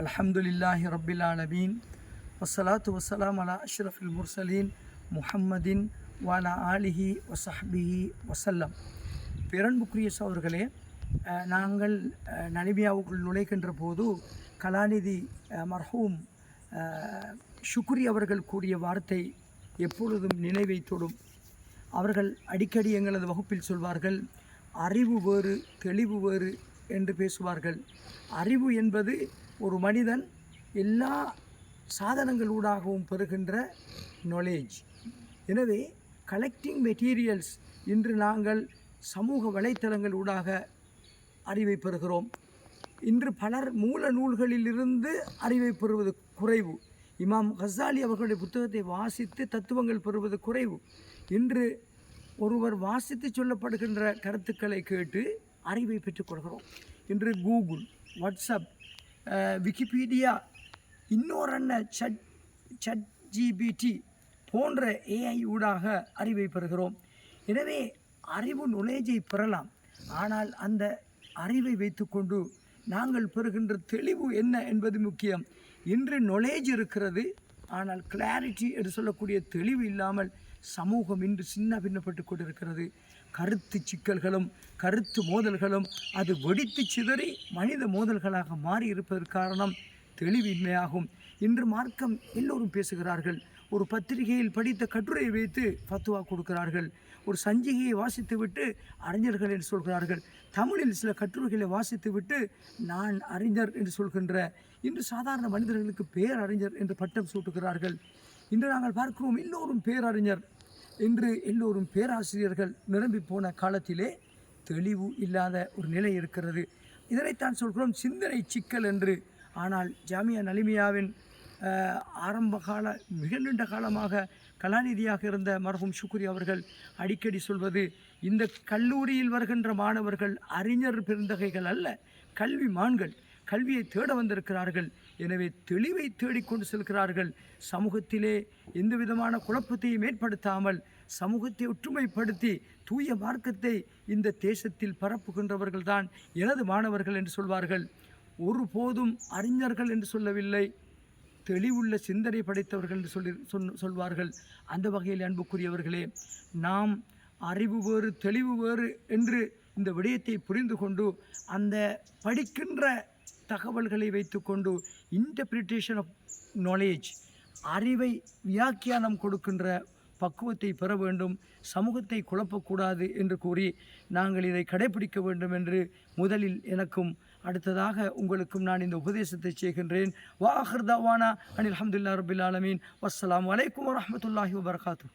அல்ஹம்துலில்லாஹி ரப்பில் ஆலமீன் வஸ்ஸலாத்து வஸ்ஸலாம் அலா அஷ்ரஃபில் முர்சலீன் முஹம்மதின் வஅலா ஆலிஹி வஸஹ்பிஹி வஸல்லம். பேரன்புக்குரிய சகோதரர்களே, நாங்கள் நலிபியாவுக்குள் நுழைகின்ற போது கலாநிதி மர்ஹூம் ஷுக்ரி அவர்கள் கூறிய வார்த்தை எப்பொழுதும் நினைவை தொடும். அவர்கள் அடிக்கடி எங்களது வகுப்பில் சொல்வார்கள், அறிவு வேறு தெளிவு வேறு என்று பேசுவார்கள். அறிவு என்பது ஒரு மனிதன் எல்லா சாதனங்களூடாகவும் பெறுகின்ற நாலேஜ். எனவே கலெக்டிங் மெட்டீரியல்ஸ், இன்று நாங்கள் சமூக வலைத்தளங்களூடாக அறிவை பெறுகிறோம். இன்று பலர் மூல நூல்களிலிருந்து அறிவை பெறுவது குறைவு. இமாம் கசாலி அவர்களுடைய புத்தகத்தை வாசித்து தத்துவங்கள் பெறுவது குறைவு. இன்று ஒருவர் வாசித்து சொல்லப்படுகின்ற கருத்துக்களை கேட்டு அறிவை பெற்றுக்கொள்கிறோம். இன்று கூகுள், வாட்ஸ்அப், விக்கிபீடியா, இன்னொரு சட் ஜிபிடி போன்ற ஏஐ ஊடாக அறிவை பெறுகிறோம். எனவே அறிவு நுழைஜை பெறலாம். ஆனால் அந்த அறிவை வைத்துக்கொண்டு நாங்கள் பெறுகின்ற தெளிவு என்ன என்பது முக்கியம். இன்று நாலேஜ் இருக்கிறது, ஆனால் கிளாரிட்டி என்று சொல்லக்கூடிய தெளிவு இல்லாமல் சமூகம் இன்று சின்ன பின்னப்பட்டு கொண்டிருக்கிறது. கருத்து சிக்கல்களும் கருத்து மோதல்களும் அது வெடித்து சிதறி மனித மோதல்களாக மாறி இருப்பதற்கு காரணம் தெளிவின்மையாகும். இன்று மார்க்கம் எல்லோரும் பேசுகிறார்கள். ஒரு பத்திரிகையில் படித்த கட்டுரையை வைத்து ஃபத்துவா கொடுக்கிறார்கள். ஒரு சஞ்சிகையை வாசித்து விட்டு அறிஞர்கள் என்று சொல்கிறார்கள். தமிழில் சில கட்டுரைகளை வாசித்து விட்டு நான் அறிஞர் என்று சொல்கின்ற இன்று சாதாரண மனிதர்களுக்கு பேரறிஞர் என்று பட்டம் சூட்டுகிறார்கள். இன்று நாங்கள் பார்க்கிறோம், எல்லோரும் பேரறிஞர் என்று எல்லோரும் பேராசிரியர்கள் நிரம்பி போன காலத்திலே தெளிவு இல்லாத ஒரு நிலை இருக்கிறது. இதனைத்தான் சொல்கிறோம் சிந்தனை சிக்கல் என்று. ஆனால் ஜாமியா நலிமியாவின் ஆரம்பகால மிக நீண்ட காலமாக கலாநிதியாக இருந்த மர்ஹூம் ஷுக்ரி அவர்கள் அடிக்கடி சொல்வது, இந்த கல்லூரியில் வருகின்ற மாணவர்கள் அறிஞர் பெருந்தகைகள் அல்ல, கல்விமான்கள். கல்வியை தேட வந்திருக்கிறார்கள். எனவே தெளிவை தேடிக்கொண்டு செல்கிறார்கள். சமூகத்திலே எந்த விதமான குழப்பத்தையும் ஏற்படுத்தாமல் சமூகத்தை ஒற்றுமைப்படுத்தி தூய மார்க்கத்தை இந்த தேசத்தில் பரப்புகின்றவர்கள் தான் எனது மாணவர்கள் என்று சொல்வார்கள். ஒருபோதும் அறிஞர்கள் என்று சொல்லவில்லை, தெளிவுள்ள சிந்தனை படைத்தவர்கள் என்று சொல்வார்கள். அந்த வகையில் அன்புக்குரியவர்களே, நாம் அறிவு வேறு தெளிவு வேறு என்று இந்த விடயத்தை புரிந்து கொண்டு அந்த படிக்கின்ற தகவல்களை வைத்துக்கொண்டு இன்டர்பிரிட்டேஷன் ஆஃப் நாலேஜ், அறிவை வியாக்கியானம் கொடுக்கின்ற பக்குவத்தை பெற வேண்டும். சமூகத்தை குழப்பக்கூடாது என்று கூறி நாங்கள் இதை கடைபிடிக்க வேண்டும் என்று முதலில் எனக்கும் அடுத்ததாக உங்களுக்கும் நான் இந்த உபதேசத்தை செய்கின்றேன். வா ஆஹிர் தஅவானா அனில் ஹம்துலில்லாஹி ரப்பில் ஆலமீன். வஸ்ஸலாமு அலைக்கும் வரஹ்மத்துல்லாஹி வபரகாத்துஹு.